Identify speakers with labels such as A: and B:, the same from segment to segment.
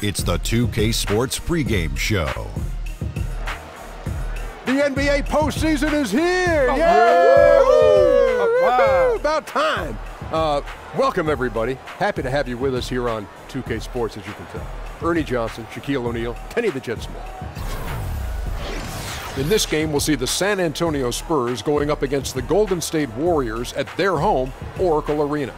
A: It's the 2K Sports pregame show.
B: The NBA postseason is here!
C: Oh,
B: Yeah!
C: wow.
B: About time! Welcome, everybody. Happy to have you with us here on 2K Sports, as you can tell. Ernie Johnson, Shaquille O'Neal, Kenny the Jet Smith. In this game, we'll see the San Antonio Spurs going up against the Golden State Warriors at their home, Oracle Arena.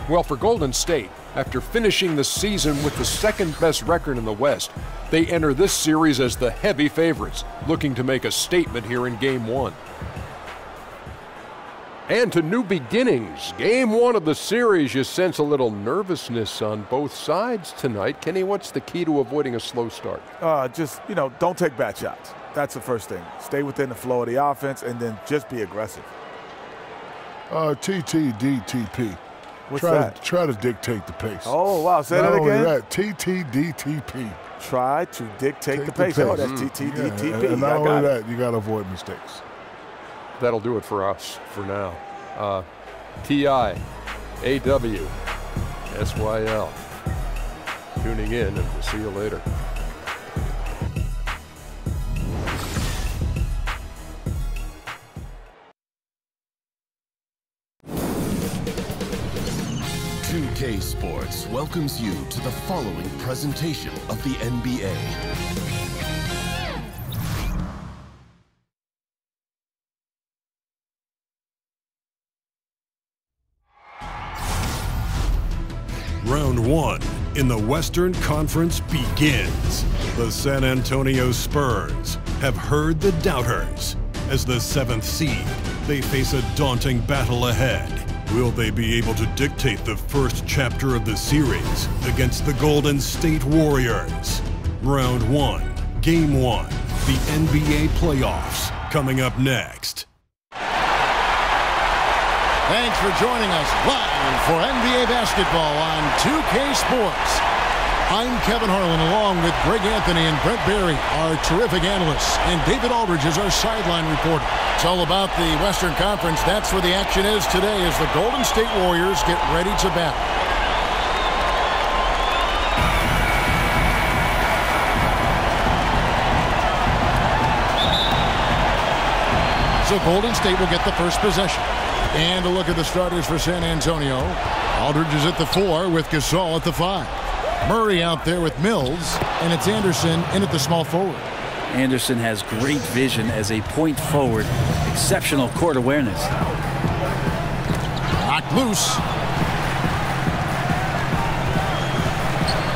B: Well, for Golden State, after finishing the season with the second-best record in the West, they enter this series as the heavy favorites, looking to make a statement here in Game 1. And to new beginnings. Game 1 of the series, you sense a little nervousness on both sides tonight. Kenny, what's the key to avoiding a slow start?
C: Don't take bad shots. That's the first thing. Stay within the flow of the offense and then just be aggressive.
D: TTDTP.
C: What's that?
D: Try to dictate the pace.
C: Oh, wow. Say that again.
D: That, TTDTP.
C: Try to dictate the pace. Oh, that's TTDTP.
D: Yeah, and not only that, you got to avoid mistakes.
B: That'll do it for us for now. TIAWSYL. Tuning in, and we'll see you later.
E: K Sports welcomes you to the following presentation of the NBA.
F: Round 1 in the Western Conference begins. The San Antonio Spurs have heard the doubters. As the 7th seed, they face a daunting battle ahead. Will they be able to dictate the first chapter of the series against the Golden State Warriors? Round 1, Game 1, the NBA playoffs, coming up next.
G: Thanks for joining us live for NBA basketball on 2K Sports. I'm Kevin Harlan, along with Greg Anthony and Brent Barry, our terrific analysts, and David Aldridge is our sideline reporter. It's all about the Western Conference. That's where the action is today as the Golden State Warriors get ready to battle. So Golden State will get the first possession. And a look at the starters for San Antonio. Aldridge is at the 4 with Gasol at the 5. Murray out there with Mills, and it's Anderson in at the small forward.
H: Anderson has great vision as a point forward, exceptional court awareness.
G: Knocked loose.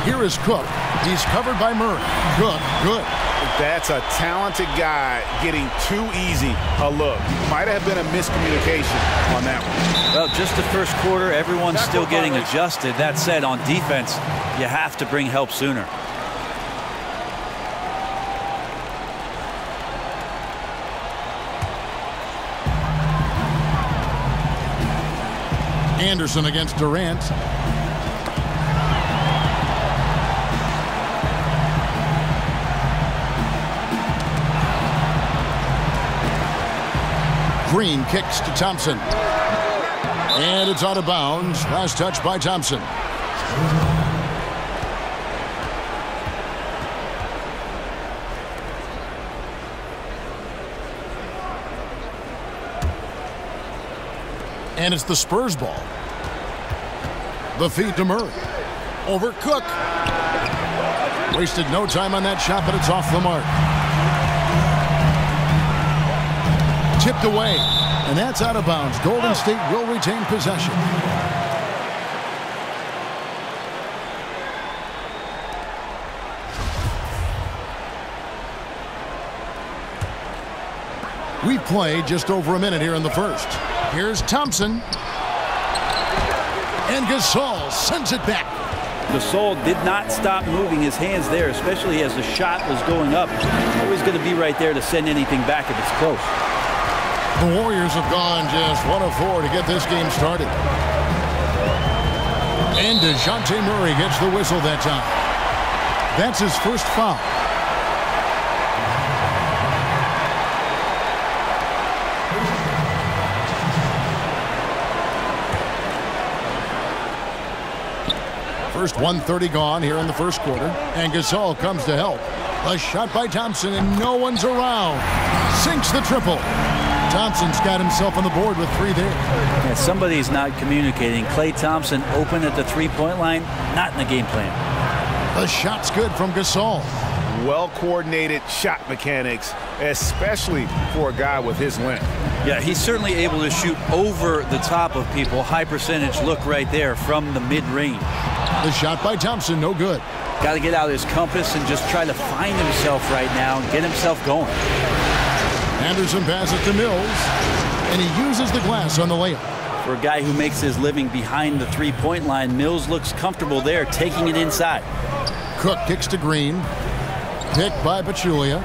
G: Here is Cook. He's covered by Murray. Cook, good.
I: That's a talented guy getting too easy a look. Might have been a miscommunication on that one.
H: Well, just the first quarter, everyone's still getting adjusted. That said, on defense, you have to bring help sooner.
G: Anderson against Durant. Green kicks to Thompson. And it's out of bounds. Last touch by Thompson. And it's the Spurs ball. The feed to Murray. Over Cook. Wasted no time on that shot, but it's off the mark. Tipped away, and that's out of bounds. Golden State will retain possession. We've played just over a minute here in the first. Here's Thompson. And Gasol sends it back.
H: Gasol did not stop moving his hands there, especially as the shot was going up. Always going to be right there to send anything back if it's close.
G: The Warriors have gone just 1 of 4 to get this game started. And DeJounte Murray gets the whistle that time. That's his first foul. First 1:30 gone here in the first quarter, and Gasol comes to help. A shot by Thompson, and no one's around. Sinks the triple. Thompson's got himself on the board with 3 there.
H: Yeah, somebody's not communicating. Klay Thompson open at the three-point line, not in the game plan.
G: The shot's good from Gasol.
I: Well-coordinated shot mechanics, especially for a guy with his length.
H: Yeah, he's certainly able to shoot over the top of people. High percentage look right there from the mid-range.
G: The shot by Thompson, no good.
H: Got to get out his compass and just try to find himself right now and get himself going.
G: Anderson passes to Mills, and he uses the glass on the layup.
H: For a guy who makes his living behind the three-point line, Mills looks comfortable there, taking it inside.
G: Cook kicks to Green. Picked by Pachulia.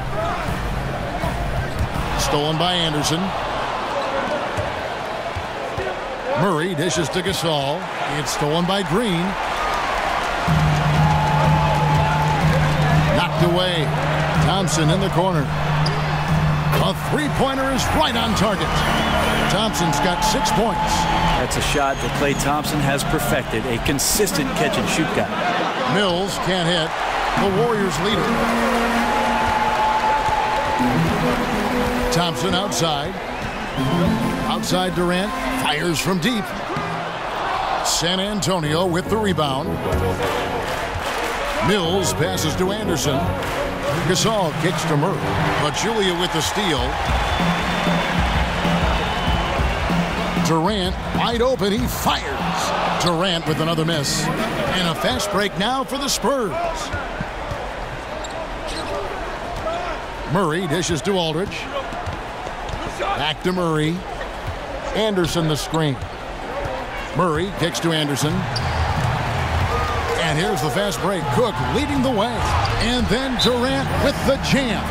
G: Stolen by Anderson. Murray dishes to Gasol. It's stolen by Green. Knocked away. Thompson in the corner. A three-pointer is right on target. Thompson's got 6 points.
H: That's a shot that Klay Thompson has perfected. A consistent catch-and-shoot guy.
G: Mills can't hit. The Warriors lead it. Thompson outside. Outside Durant. Fires from deep. San Antonio with the rebound. Mills passes to Anderson. Gasol kicks to Murray. Pachulia with the steal. Durant wide open. He fires. Durant with another miss. And a fast break now for the Spurs. Murray dishes to Aldridge. Back to Murray. Anderson the screen. Murray kicks to Anderson. And here's the fast break. Cook leading the way. And then Durant with the jam.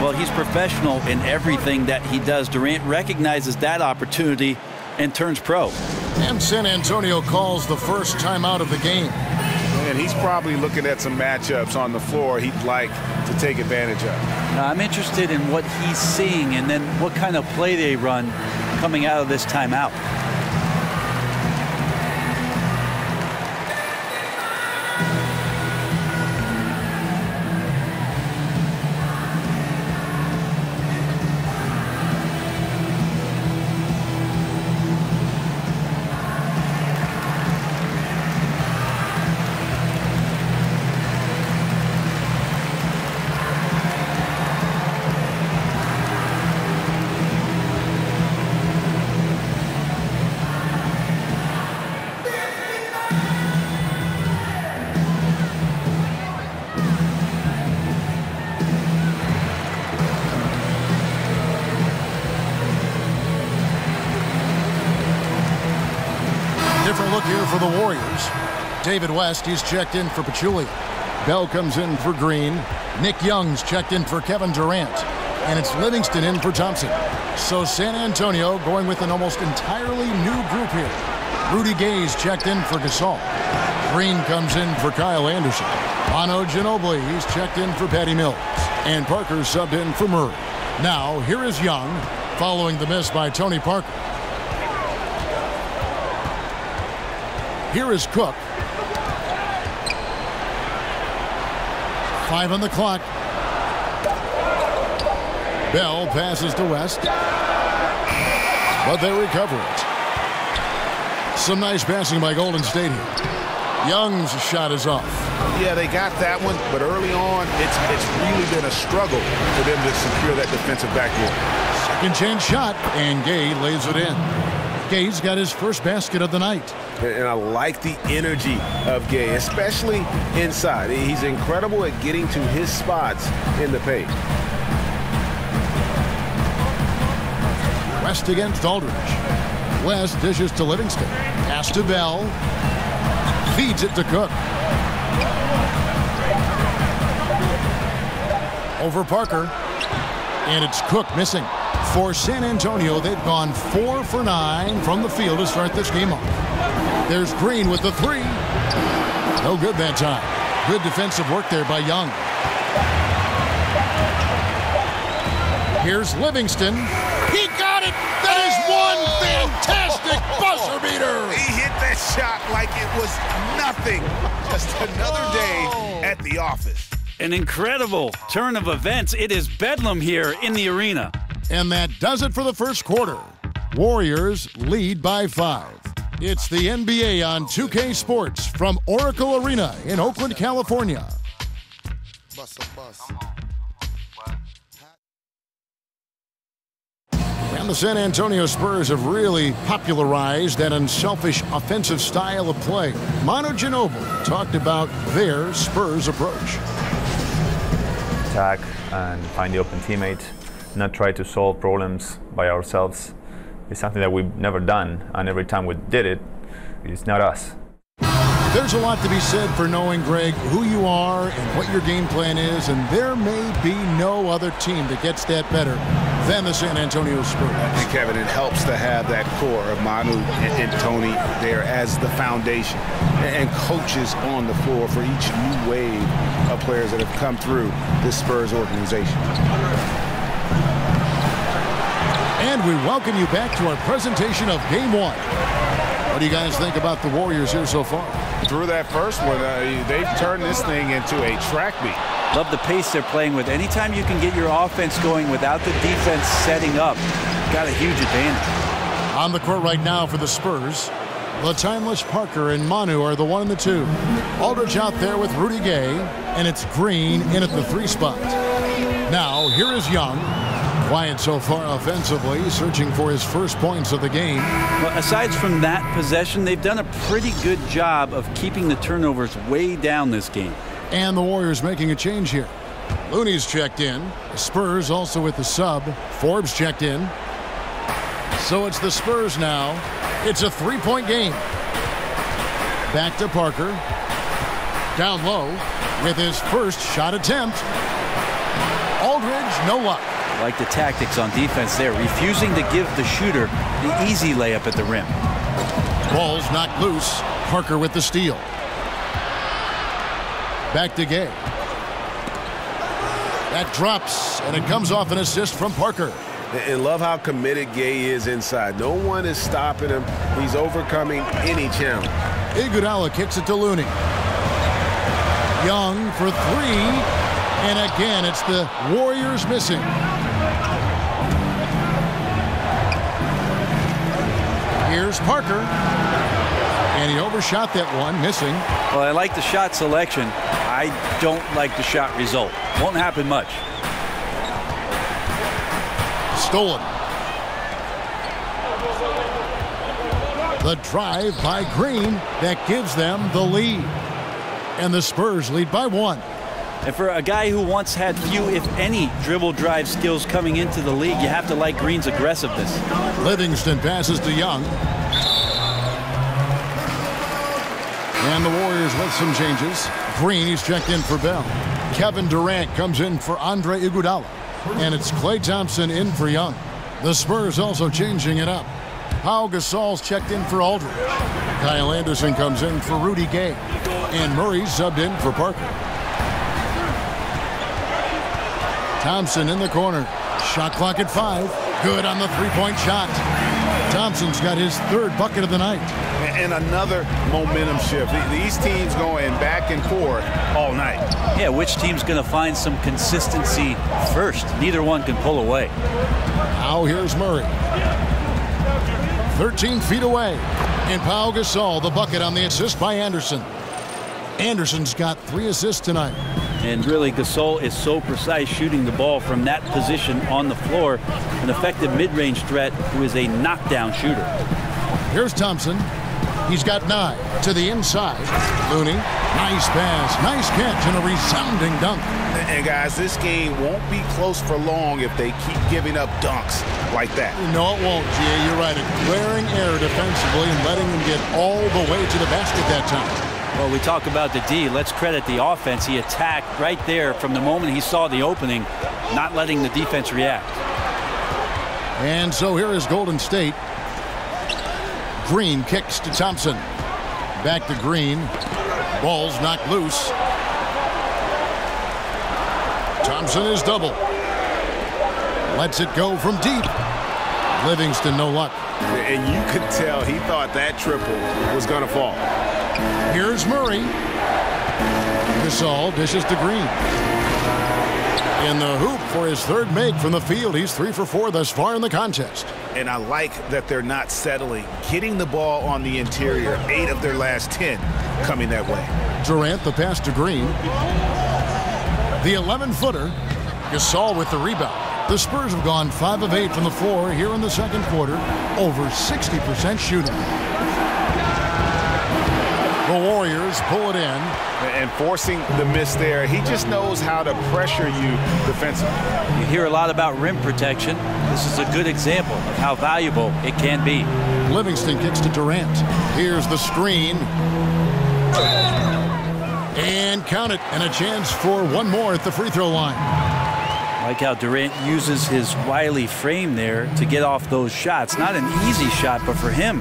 H: Well, he's professional in everything that he does. Durant recognizes that opportunity and turns pro.
G: And San Antonio calls the first timeout of the game.
I: And he's probably looking at some matchups on the floor he'd like to take advantage of.
H: Now, I'm interested in what he's seeing and then what kind of play they run coming out of this timeout.
G: Different look here for the Warriors. David West, he's checked in for Pachulia. Bell comes in for Green. Nick Young's checked in for Kevin Durant. And it's Livingston in for Thompson. So San Antonio going with an almost entirely new group here. Rudy Gay's checked in for Gasol. Green comes in for Kyle Anderson. Manu Ginobili, he's checked in for Patty Mills. And Parker subbed in for Murray. Now, here is Young, following the miss by Tony Parker. Here is Cook. 5 on the clock. Bell passes to West. But they recover it. Some nice passing by Golden State here. Young's shot is off.
I: Yeah, they got that one, but early on, it's really been a struggle for them to secure that defensive backboard.
G: Second chance shot, and Gay lays it in. Gay's got his first basket of the night.
I: And I like the energy of Gay, especially inside. He's incredible at getting to his spots in the paint.
G: West against Aldridge. West dishes to Livingston. Pass to Bell. Feeds it to Cook. Over Parker. And it's Cook missing. For San Antonio, they've gone 4 for 9 from the field to start this game off. There's Green with the 3. No good that time. Good defensive work there by Young. Here's Livingston. He got it! That is one fantastic buzzer beater!
I: He hit the
J: that shot like it was nothing. Just another day at the office.
H: An incredible turn of events. It is bedlam here in the arena.
G: And that does it for the first quarter. Warriors lead by 5. It's the NBA on 2K Sports from Oracle Arena in Oakland, California. And the San Antonio Spurs have really popularized that unselfish offensive style of play. Manu Ginobili talked about their Spurs approach.
K: Attack and find the open teammate, not try to solve problems by ourselves. It's something that we've never done, and every time we did it, it's not us.
G: There's a lot to be said for knowing, Greg, who you are and what your game plan is, and there may be no other team that gets that better than the San Antonio Spurs.
I: And Kevin, it helps to have that core of Manu and Tony there as the foundation and coaches on the floor for each new wave of players that have come through this Spurs organization.
G: And we welcome you back to our presentation of Game 1. What do you guys think about the Warriors here so far?
I: Through that first one, they've turned this thing into a track meet.
H: Love the pace they're playing with. Anytime you can get your offense going without the defense setting up, got a huge advantage.
G: On the court right now for the Spurs, the timeless Parker and Manu are the 1 and the 2. Aldridge out there with Rudy Gay, and it's Green in at the 3 spot. Now, here is Young. Quiet so far offensively, searching for his first points of the game.
H: Well, aside from that possession, they've done a pretty good job of keeping the turnovers way down this game.
G: And the Warriors making a change here. Looney's checked in. The Spurs also with the sub. Forbes checked in. So it's the Spurs now. It's a 3-point game. Back to Parker. Down low with his first shot attempt. Aldridge, no luck.
H: Like the tactics on defense there, refusing to give the shooter the easy layup at the rim.
G: Ball's knocked loose. Parker with the steal. Back to Gay. That drops, and it comes off an assist from Parker.
I: And love how committed Gay is inside. No one is stopping him. He's overcoming any challenge.
G: Iguodala kicks it to Looney. Young for 3. And again, it's the Warriors missing. Here's Parker. And he overshot that one, missing.
H: Well, I like the shot selection. I don't like the shot result. Won't happen much.
G: Stolen. The drive by Green that gives them the lead. And the Spurs lead by 1.
H: And for a guy who once had few, if any, dribble drive skills coming into the league, you have to like Green's aggressiveness.
G: Livingston passes to Young. And the Warriors with some changes. Green, he's checked in for Bell. Kevin Durant comes in for Andre Iguodala. And it's Klay Thompson in for Young. The Spurs also changing it up. Pau Gasol's checked in for Aldridge. Kyle Anderson comes in for Rudy Gay. And Murray's subbed in for Parker. Thompson in the corner. Shot clock at 5. Good on the 3-point shot. Thompson's got his 3rd bucket of the night.
I: And another momentum shift. These teams going back and forth all night.
H: Yeah, which team's going to find some consistency first? Neither one can pull away.
G: Now here's Murray. 13 feet away. And Pau Gasol, the bucket on the assist by Anderson. Anderson's got 3 assists tonight.
H: And really, Gasol is so precise shooting the ball from that position on the floor. An effective mid-range threat who is a knockdown shooter.
G: Here's Thompson. He's got 9 to the inside. Looney, nice pass, nice catch, and a resounding dunk.
I: And guys, this game won't be close for long if they keep giving up dunks like that.
G: No, it won't, G.A. You're right. A glaring error defensively and letting them get all the way to the basket that time.
H: Well, we talk about the D. Let's credit the offense. He attacked right there from the moment he saw the opening, not letting the defense react.
G: And so here is Golden State. Green kicks to Thompson. Back to Green. Ball's knocked loose. Thompson is double. Lets it go from deep. Livingston, no luck.
I: And you could tell he thought that triple was going to fall.
G: Here's Murray. Gasol dishes to Green. In the hoop for his third make from the field. He's 3 for 4 thus far in the contest.
I: And I like that they're not settling. Getting the ball on the interior, 8 of their last 10 coming that way.
G: Durant the pass to Green. The 11-footer. Gasol with the rebound. The Spurs have gone 5 of 8 from the floor here in the second quarter. Over 60% shooting. The Warriors pull it in.
I: And forcing the miss there, he just knows how to pressure you defensively.
H: You hear a lot about rim protection. This is a good example of how valuable it can be.
G: Livingston kicks to Durant. Here's the screen. And count it. And a chance for one more at the free throw line.
H: Like how Durant uses his wily frame there to get off those shots. Not an easy shot, but for him,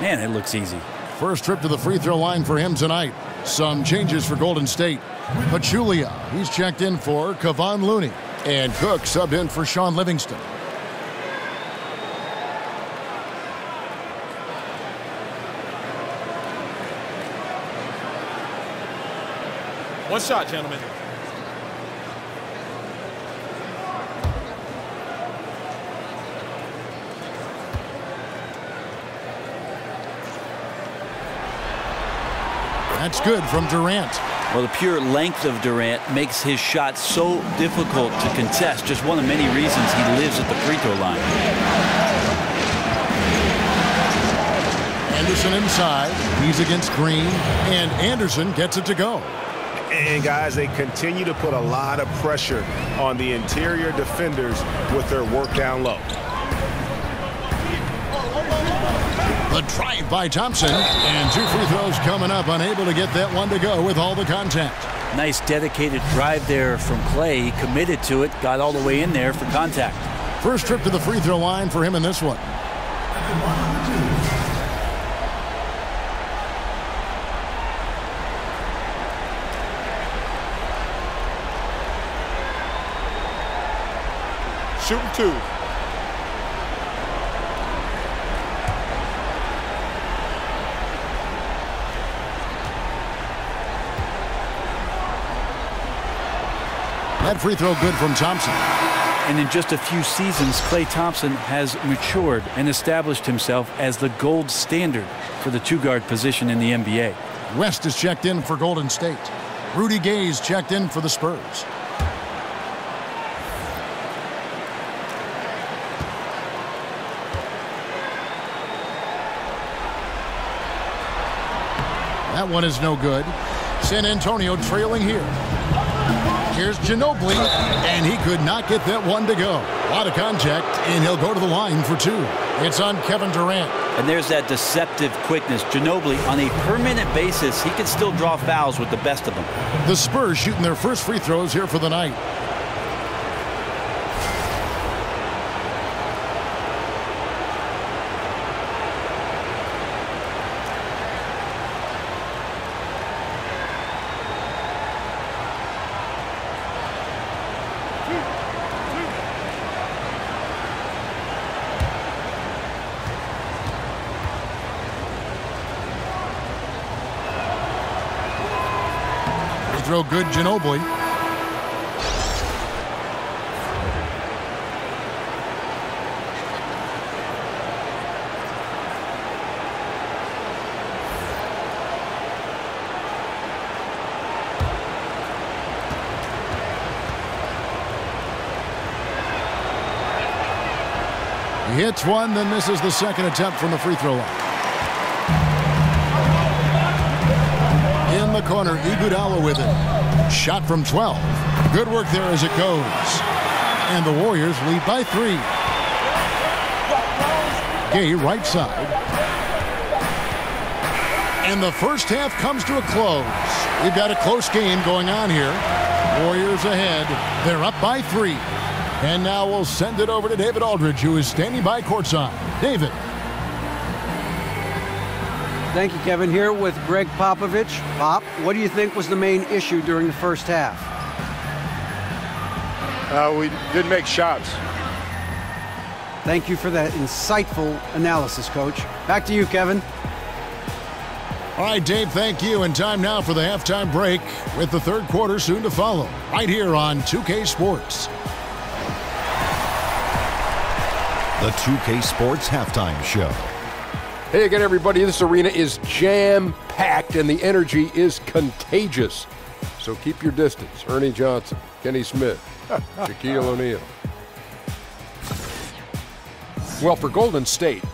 H: man, it looks easy.
G: First trip to the free throw line for him tonight. Some changes for Golden State. Pachulia, he's checked in for Kevon Looney. And Cook subbed in for Sean Livingston.
L: One shot, gentlemen.
G: That's good from Durant.
H: Well, the pure length of Durant makes his shot so difficult to contest. Just one of many reasons he lives at the free throw line.
G: Anderson inside. He's against Green. And Anderson gets it to go.
I: And guys, they continue to put a lot of pressure on the interior defenders with their work down low.
G: The drive by Thompson, and 2 free throws coming up, unable to get that one to go with all the contact.
H: Nice dedicated drive there from Clay. He committed to it, got all the way in there for contact.
G: First trip to the free throw line for him in this one.
L: Shooting 2.
G: That free throw good from Thompson.
H: And in just a few seasons, Klay Thompson has matured and established himself as the gold standard for the 2-guard position in the NBA.
G: West is checked in for Golden State. Rudy Gay's checked in for the Spurs. That one is no good. San Antonio trailing here. Here's Ginobili, and he could not get that one to go. A lot of contact, and he'll go to the line for 2. It's on Kevin Durant.
H: And there's that deceptive quickness. Ginobili, on a per-minute basis, he can still draw fouls with the best of them.
G: The Spurs shooting their first free throws here for the night. Throw good, Ginobili. He hits one, then misses the second attempt from the free throw line. In the corner, Iguodala with it. Shot from 12. Good work there as it goes. And the Warriors lead by 3. Gay right side. And the first half comes to a close. We've got a close game going on here. Warriors ahead. They're up by 3. And now we'll send it over to David Aldridge, who is standing by courtside. David.
M: Thank you, Kevin. Here with Greg Popovich. Pop, what do you think was the main issue during the first half?
N: We didn't make shots.
M: Thank you for that insightful analysis, Coach. Back to you, Kevin.
G: All right, Dave, thank you. And time now for the halftime break with the third quarter soon to follow, right here on 2K Sports.
A: The 2K Sports Halftime Show.
B: Hey again, everybody. This arena is jam-packed and the energy is contagious. So keep your distance. Ernie Johnson, Kenny Smith, Shaquille O'Neal. Well, for Golden State,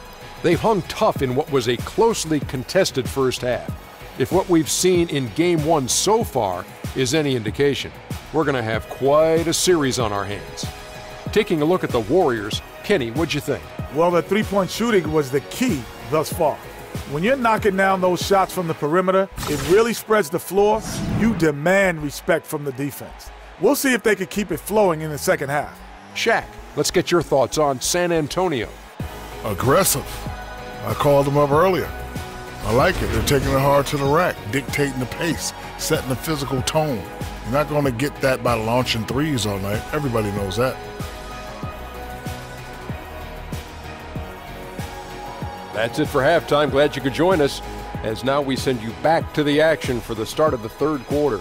B: they've hung tough in what was a closely contested first half. If what we've seen in Game 1 so far is any indication, we're going to have quite a series on our hands. Taking a look at the Warriors, Kenny, what'd you think?
C: Well, the three-point shooting was the key thus far. When you're knocking down those shots from the perimeter, it really spreads the floor. You demand respect from the defense. We'll see if they can keep it flowing in the second half.
B: Shaq, let's get your thoughts on San Antonio.
D: Aggressive. I called them up earlier. I like it. They're taking it hard to the rack, dictating the pace, setting the physical tone. You're not going to get that by launching threes all night. Everybody knows that.
B: That's it for halftime. Glad you could join us, as now we send you back to the action for the start of the third quarter.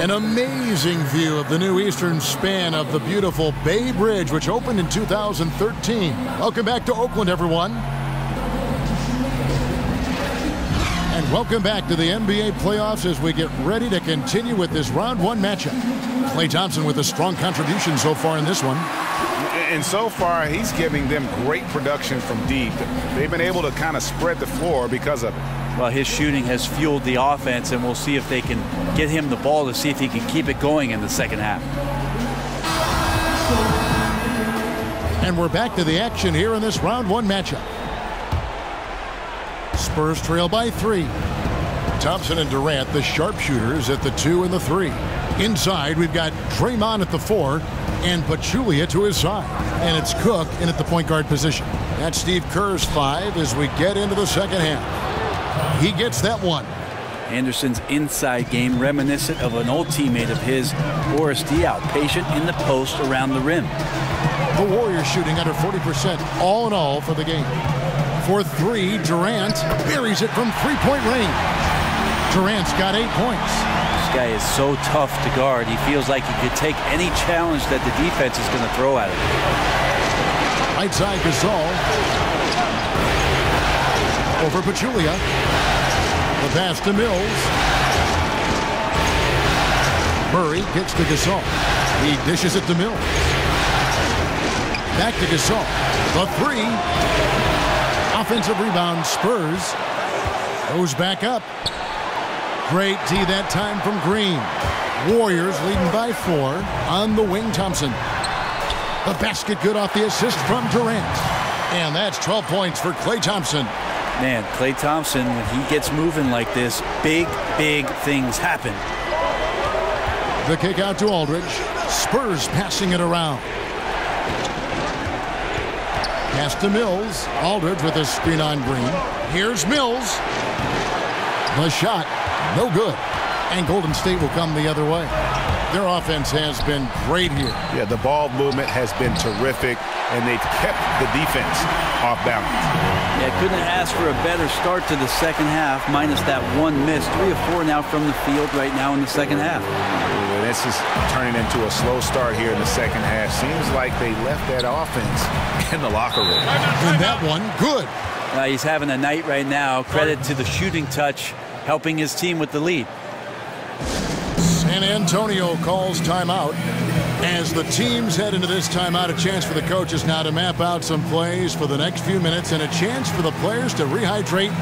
G: An amazing view of the new eastern span of the beautiful Bay Bridge, which opened in 2013. Welcome back to Oakland, everyone. And welcome back to the NBA playoffs as we get ready to continue with this round one matchup. Klay Thompson with a strong contribution so far in this one.
I: And so far, he's giving them great production from deep. They've been able to kind of spread the floor because of it.
H: Well, his shooting has fueled the offense, and we'll see if they can get him the ball to see if he can keep it going in the second half.
G: And we're back to the action here in this round one matchup. Spurs trail by 3. Thompson and Durant, the sharpshooters, at the 2 and the 3. Inside, we've got Draymond at the 4 and Pachulia to his side. And it's Cook in at the point guard position. That's Steve Kerr's 5 as we get into the second half. He gets that one.
H: Anderson's inside game reminiscent of an old teammate of his, Boris Diaw, patient in the post around the rim.
G: The Warriors shooting under 40% all in all for the game. For 3, Durant buries it from three-point range. Durant's got 8 points.
H: This guy is so tough to guard. He feels like he could take any challenge that the defense is going to throw at him.
G: Right side, Gasol. Over Pachulia. The pass to Mills. Murray gets to Gasol. He dishes it to Mills. Back to Gasol. The 3. Offensive rebound, Spurs. Goes back up. Great D that time from Green. Warriors leading by 4 on the wing, Thompson. The basket good off the assist from Durant. And that's 12 points for Klay Thompson.
H: Man, Klay Thompson, when he gets moving like this, big things happen.
G: The kick out to Aldridge. Spurs passing it around. Pass to Mills. Aldridge with a screen on Green. Here's Mills. The shot, no good. And Golden State will come the other way. Their offense has been great here.
I: Yeah, the ball movement has been terrific, and they've kept the defense off balance.
H: Yeah, couldn't ask for a better start to the second half, minus that one miss. 3 of 4 now from the field right now in the second half.
I: Ooh, this is turning into a slow start here in the second half. Seems like they left that offense in the locker room.
G: And that one, good.
H: He's having a night right now. Credit to the shooting touch, helping his team with the lead.
G: San Antonio calls timeout. As the teams head into this timeout, a chance for the coaches now to map out some plays for the next few minutes and a chance for the players to rehydrate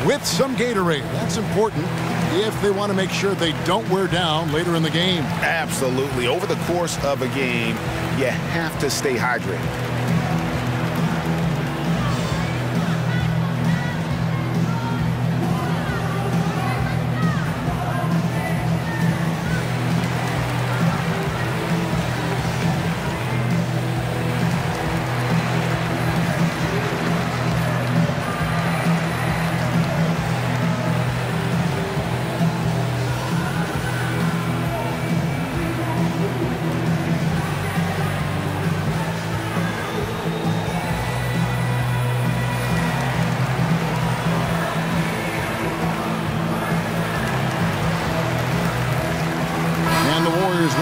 G: with some Gatorade. That's important if they want to make sure they don't wear down later in the game.
I: Absolutely. Over the course of a game, you have to stay hydrated.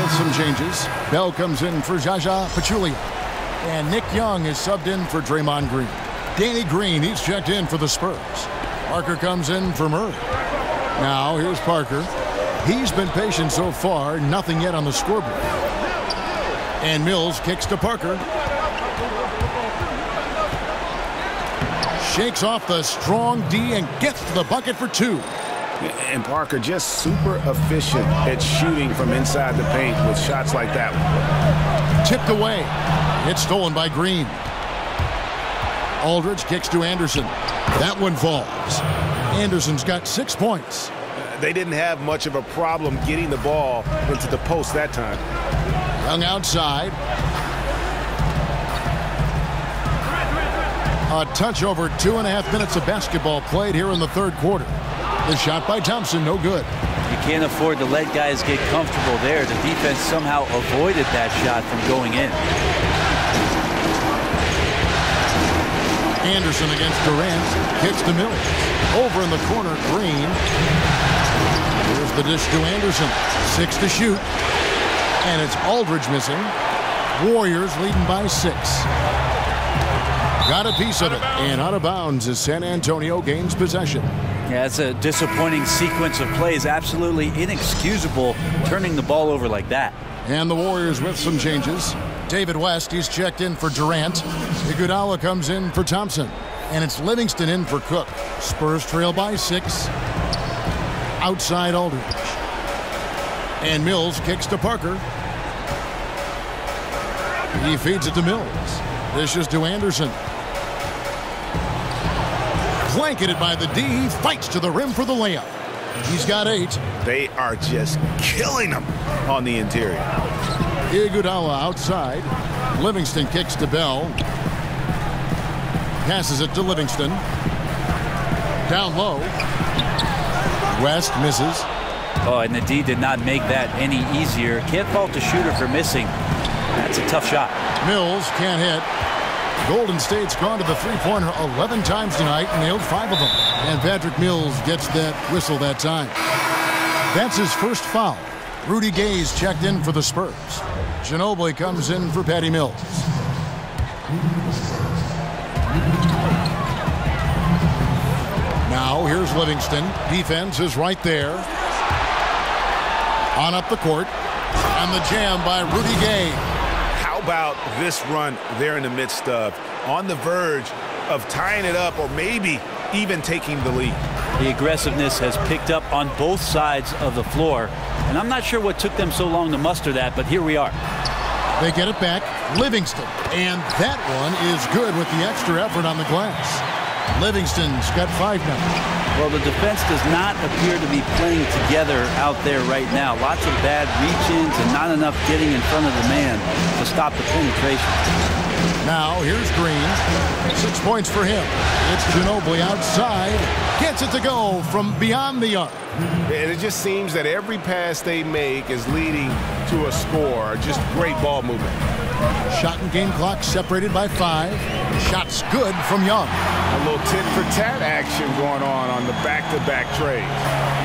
G: with some changes. Bell comes in for Jaja Pachulia. And Nick Young is subbed in for Draymond Green. Danny Green, he's checked in for the Spurs. Parker comes in for Murray. Now here's Parker. He's been patient so far, nothing yet on the scoreboard. And Mills kicks to Parker. Shakes off the strong D and gets to the bucket for 2.
I: And Parker just super efficient at shooting from inside the paint with shots like that one.
G: Tipped away. It's stolen by Green. Aldridge kicks to Anderson. That one falls. Anderson's got 6 points.
I: They didn't have much of a problem getting the ball into the post that time.
G: Young outside. A touch over 2.5 minutes of basketball played here in the third quarter. The shot by Thompson, no good.
H: You can't afford to let guys get comfortable there. The defense somehow avoided that shot from going in.
G: Anderson against Durant. Kicks to Mills. Over in the corner, Green. Here's the dish to Anderson. 6 to shoot. And it's Aldridge missing. Warriors leading by 6. Got a piece of it. And out of bounds as San Antonio gains possession.
H: Yeah, it's a disappointing sequence of plays. Absolutely inexcusable turning the ball over like that.
G: And the Warriors with some changes. David West, he's checked in for Durant. Iguodala comes in for Thompson. And it's Livingston in for Cook. Spurs trail by 6. Outside Aldridge. And Mills kicks to Parker. He feeds it to Mills. This is to Anderson. Blanketed by the D. He fights to the rim for the layup. He's got 8.
I: They are just killing him on the interior.
G: Iguodala outside. Livingston kicks to Bell. Passes it to Livingston. Down low. West misses.
H: Oh, and the D did not make that any easier. Can't fault the shooter for missing. That's a tough shot.
G: Mills can't hit. Golden State's gone to the three-pointer 11 times tonight and nailed 5 of them. And Patrick Mills gets that whistle that time. That's his first foul. Rudy Gay's checked in for the Spurs. Ginobili comes in for Patty Mills. Now here's Livingston. Defense is right there. On up the court. And the jam by Rudy Gay.
I: How about this run they're in the midst of? On the verge of tying it up or maybe even taking the lead.
H: The aggressiveness has picked up on both sides of the floor. And I'm not sure what took them so long to muster that, but here we are.
G: They get it back. Livingston. And that one is good with the extra effort on the glass. Livingston's got 5 now.
H: Well, the defense does not appear to be playing together out there right now. Lots of bad reach-ins and not enough getting in front of the man to stop the penetration.
G: Now, here's Green. 6 points for him. It's Ginobili outside. Gets it to go from beyond the arc.
I: And it just seems that every pass they make is leading to a score. Just great ball movement.
G: Shot and game clock separated by 5. Shots good from Young.
I: A little tit-for-tat action going on the back-to-back trades.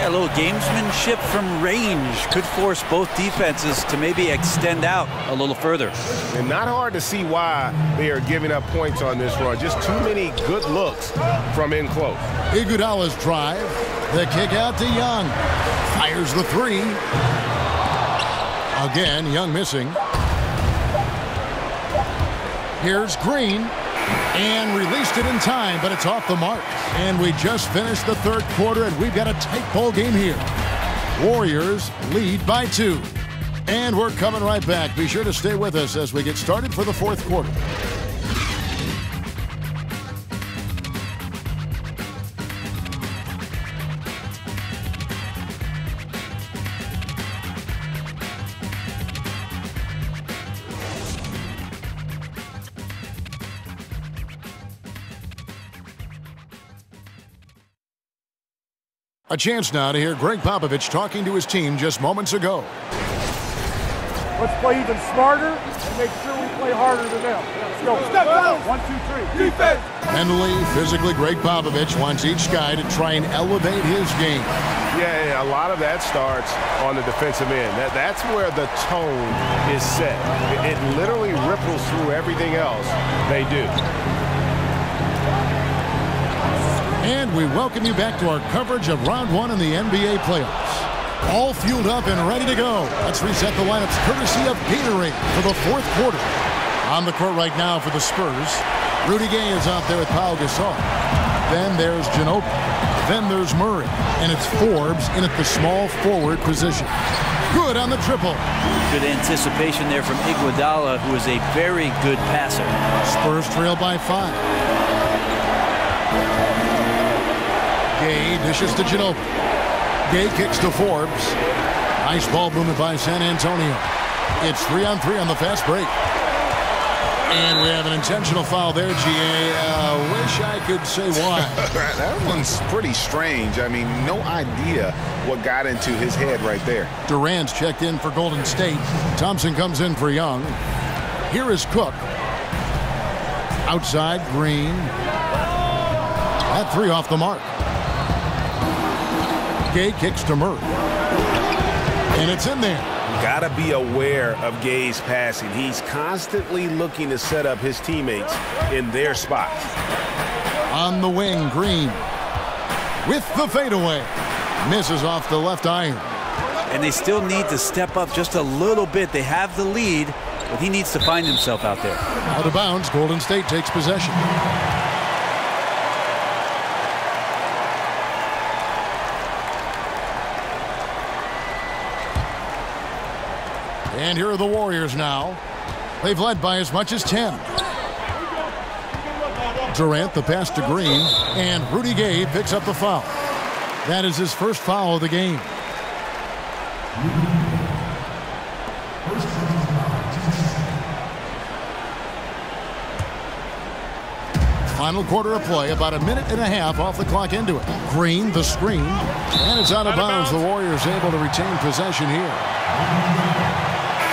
H: Yeah, a little gamesmanship from range could force both defenses to maybe extend out a little further.
I: And not hard to see why they are giving up points on this run. Just too many good looks from in close.
G: Iguodala's drive. The kick out to Young. Fires the 3. Again, Young missing. Here's Green. And released it in time, but it's off the mark. And we just finished the third quarter, and we've got a tight ball game here. Warriors lead by 2. And we're coming right back. Be sure to stay with us as we get started for the fourth quarter. A chance now to hear Greg Popovich talking to his team just moments ago.
C: Let's play even smarter and make sure we play harder than them. Let's go. Step down. 1, 2, 3. Defense.
G: Mentally, physically, Greg Popovich wants each guy to try and elevate his game.
I: Yeah, a lot of that starts on the defensive end. That's where the tone is set. It literally ripples through everything else they do.
G: And we welcome you back to our coverage of round 1 in the NBA playoffs. All fueled up and ready to go. Let's reset the lineups courtesy of Gatorade for the 4th quarter. On the court right now for the Spurs, Rudy Gay is out there with Pau Gasol. Then there's Ginobili. Then there's Murray. And it's Forbes in at the small forward position. Good on the triple.
H: Good anticipation there from Iguodala, who is a very good passer.
G: Spurs trail by 5. Gay dishes to Ginobili. Gay kicks to Forbes. Nice ball movement by San Antonio. It's 3-on-3 on the fast break. And we have an intentional foul there, G.A. Wish I could say why.
I: That one's pretty strange. I mean, no idea what got into his head right there.
G: Durant's checked in for Golden State. Thompson comes in for Young. Here is Cook. Outside, Green. That 3 off the mark. Gay kicks to Murray. And it's in there.
I: Got to be aware of Gay's passing. He's constantly looking to set up his teammates in their spots.
G: On the wing, Green with the fadeaway. Misses off the left iron.
H: And they still need to step up just a little bit. They have the lead, but he needs to find himself out there.
G: Out of bounds, Golden State takes possession. And here are the Warriors now. They've led by as much as 10. Durant, the pass to Green, and Rudy Gay picks up the foul. That is his first foul of the game. Final quarter of play, about a minute and a half off the clock into it. Green, the screen, and it's out of bounds. The Warriors able to retain possession here.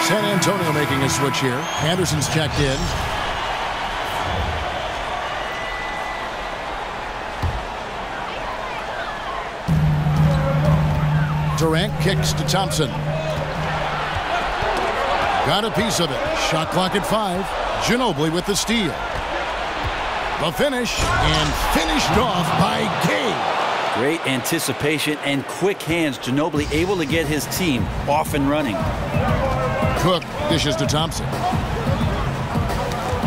G: San Antonio making a switch here. Anderson's checked in. Durant kicks to Thompson. Got a piece of it. Shot clock at 5. Ginobili with the steal. The finish, and finished off by Gay.
H: Great anticipation and quick hands. Ginobili able to get his team off and running.
G: Cook dishes to Thompson.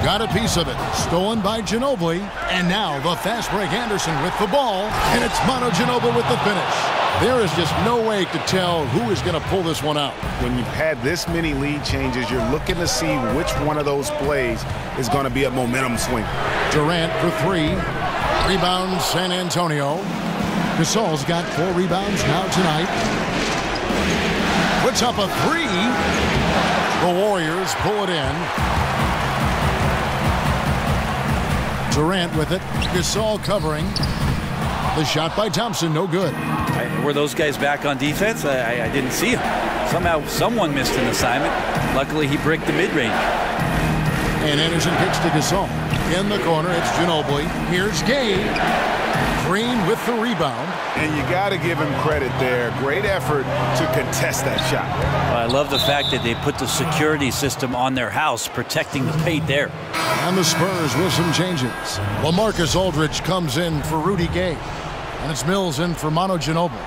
G: Got a piece of it. Stolen by Ginobili. And now the fast break Anderson with the ball. And it's Manu Ginobili with the finish. There is just no way to tell who is going to pull this one out.
I: When you've had this many lead changes, you're looking to see which one of those plays is going to be a momentum swing.
G: Durant for 3. Rebound San Antonio. Gasol's got 4 rebounds now tonight. Puts up a 3. The Warriors pull it in. Durant with it. Gasol covering. The shot by Thompson, no good.
H: Were those guys back on defense? I didn't see him. Somehow someone missed an assignment. Luckily, he bricked the mid-range.
G: And Anderson kicks to Gasol. In the corner, it's Ginobili. Here's Gay. Green with the rebound.
I: And you got to give him credit there. Great effort to contest that shot.
H: I love the fact that they put the security system on their house, protecting the paint there.
G: And the Spurs with some changes. LaMarcus Aldridge comes in for Rudy Gay. And it's Mills in for Manu Ginobili.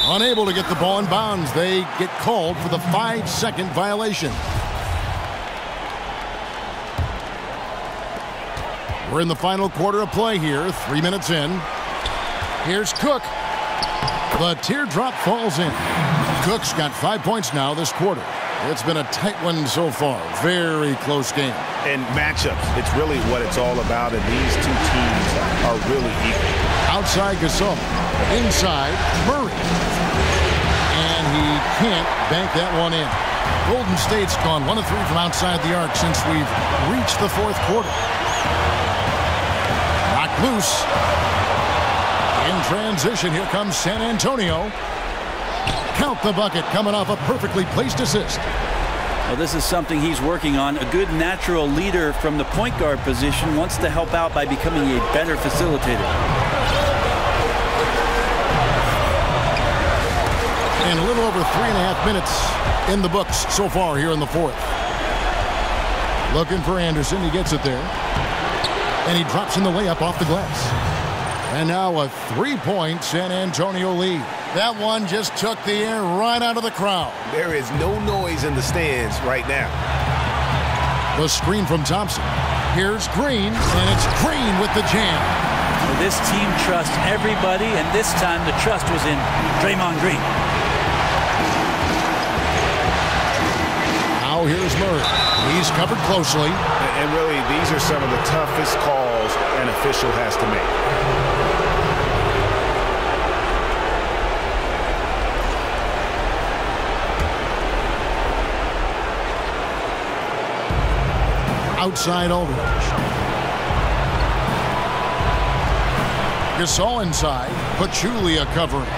G: Unable to get the ball in bounds. They get called for the 5-second violation. We're in the final quarter of play here. 3 minutes in. Here's Cook. The teardrop falls in. Cook's got 5 points now this quarter. It's been a tight one so far. Very close game.
I: And matchups, it's really what it's all about, and these two teams are really equal.
G: Outside Gasol. Inside Murray. And he can't bank that one in. Golden State's gone 1 of 3 from outside the arc since we've reached the 4th quarter. Knocked loose. In transition, here comes San Antonio. Count the bucket, coming off a perfectly placed assist.
H: Well, this is something he's working on. A good natural leader from the point guard position wants to help out by becoming a better facilitator.
G: And a little over 3.5 minutes in the books so far here in the fourth. Looking for Anderson. He gets it there. And he drops in the layup off the glass. And now a three-point San Antonio lead. That one just took the air right out of the crowd.
J: There is no noise in the stands right now.
G: The screen from Thompson. Here's Green, and it's Green with the jam.
H: This team trusts everybody, and this time the trust was in Draymond Green.
G: Now here's Murray. He's covered closely.
J: And really, these are some of the toughest calls an official has to make.
G: Outside Aldridge. Gasol inside. Pachulia covering.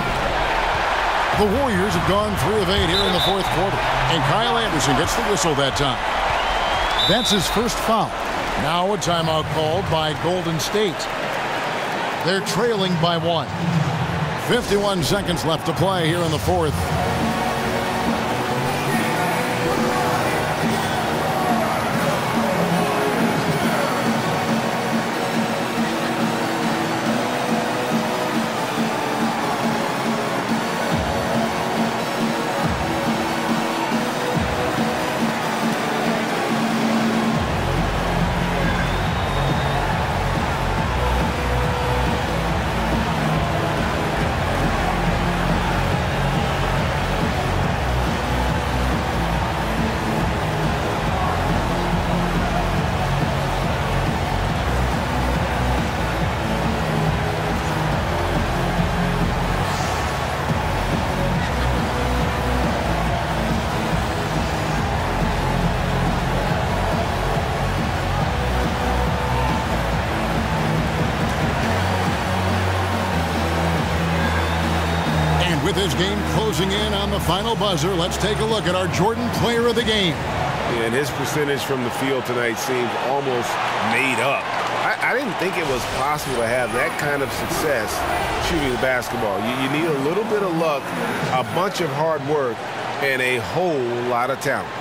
G: The Warriors have gone 3 of 8 here in the fourth quarter. And Kyle Anderson gets the whistle that time. That's his first foul. Now a timeout called by Golden State. They're trailing by 1. 51 seconds left to play here in the fourth. With his game closing in on the final buzzer, let's take a look at our Jordan Player of the Game.
J: And his percentage from the field tonight seems almost made up. I didn't think it was possible to have that kind of success shooting the basketball. You need a little bit of luck, a bunch of hard work, and a whole lot of talent.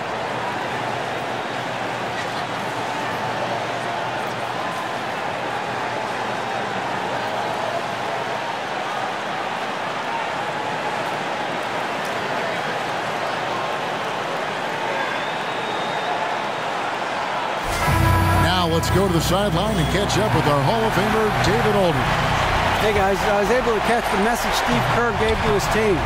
G: Let's go to the sideline and catch up with our Hall of Famer, David Aldridge.
M: Hey, guys, I was able to catch the message Steve Kerr gave to his team.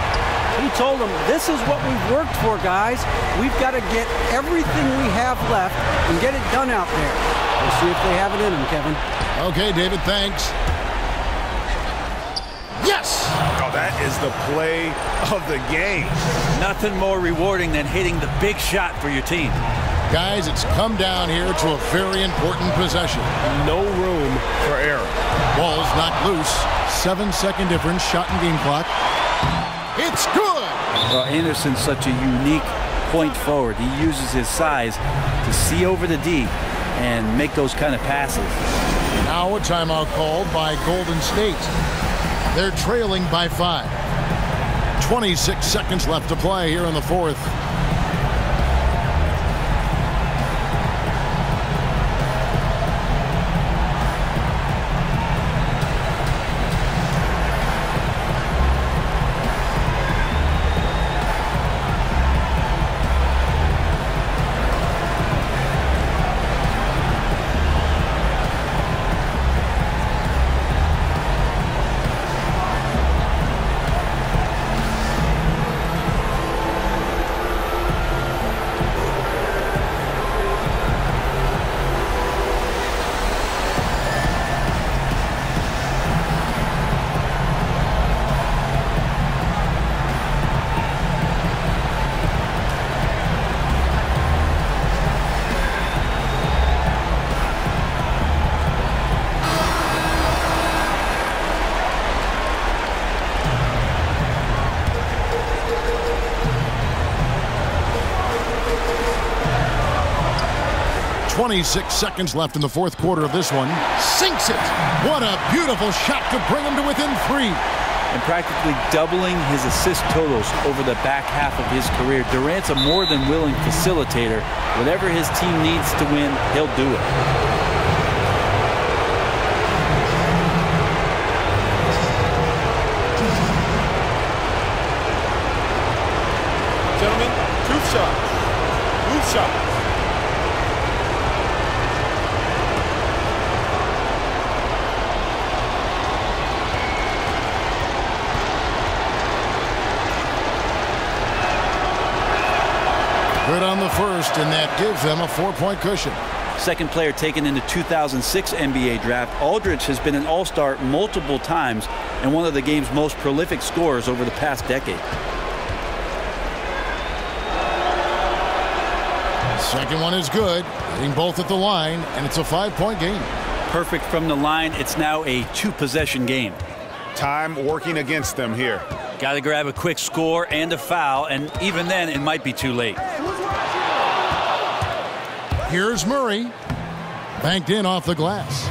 M: He told them, this is what we've worked for, guys. We've got to get everything we have left and get it done out there. We'll see if they have it in them, Kevin.
G: Okay, David, thanks. Yes!
J: Oh, that is the play of the game.
H: Nothing more rewarding than hitting the big shot for your team.
G: Guys, it's come down here to a very important possession.
J: No room for error.
G: Ball's knocked loose. 7-second difference, shot and game clock. It's good!
H: Well, Anderson's such a unique point forward. He uses his size to see over the D and make those kind of passes.
G: Now a timeout called by Golden State. They're trailing by 5. 26 seconds left to play here in the fourth. 26 seconds left in the fourth quarter of this one. Sinks it. What a beautiful shot to bring him to within 3.
H: And practically doubling his assist totals over the back half of his career. Durant's a more than willing facilitator. Whatever his team needs to win, he'll do it.
L: Gentlemen, truth shots. Move shots.
G: Good on the first, and that gives them a 4-point cushion.
H: Second player taken in the 2006 NBA draft, Aldridge has been an all-star multiple times and one of the game's most prolific scorers over the past decade.
G: Second one is good, hitting both at the line, and it's a 5-point game.
H: Perfect from the line. It's now a 2-possession game.
I: Time working against them here.
H: Got to grab a quick score and a foul, and even then, it might be too late.
G: Here's Murray. Banked in off the glass.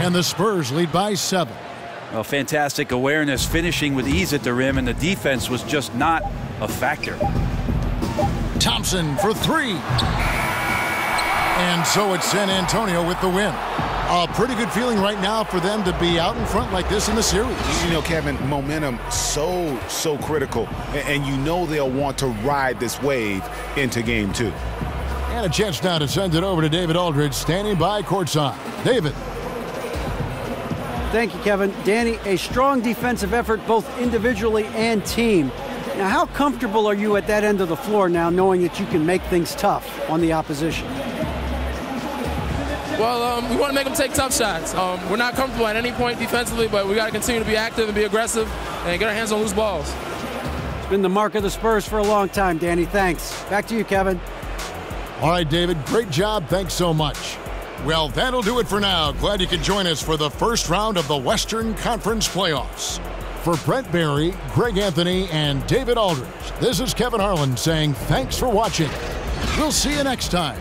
G: And the Spurs lead by 7.
H: Well, fantastic awareness, finishing with ease at the rim, and the defense was just not a factor.
G: Thompson for 3. And so it's San Antonio with the win. A pretty good feeling right now for them to be out in front like this in the series.
I: You know, Kevin, momentum so critical. And you know they'll want to ride this wave into game 2.
G: And a chance now to send it over to David Aldridge, standing by courtside. David.
M: Thank you, Kevin. Danny, a strong defensive effort both individually and team. Now, how comfortable are you at that end of the floor now, knowing that you can make things tough on the opposition?
N: Well, we want to make them take tough shots. We're not comfortable at any point defensively, but we got to continue to be active and be aggressive and get our hands on loose balls.
M: It's been the mark of the Spurs for a long time, Danny. Thanks. Back to you, Kevin.
G: All right, David, great job. Thanks so much. Well, that'll do it for now. Glad you could join us for the first round of the Western Conference playoffs. For Brent Barry, Greg Anthony, and David Aldridge, this is Kevin Harlan saying thanks for watching. We'll see you next time.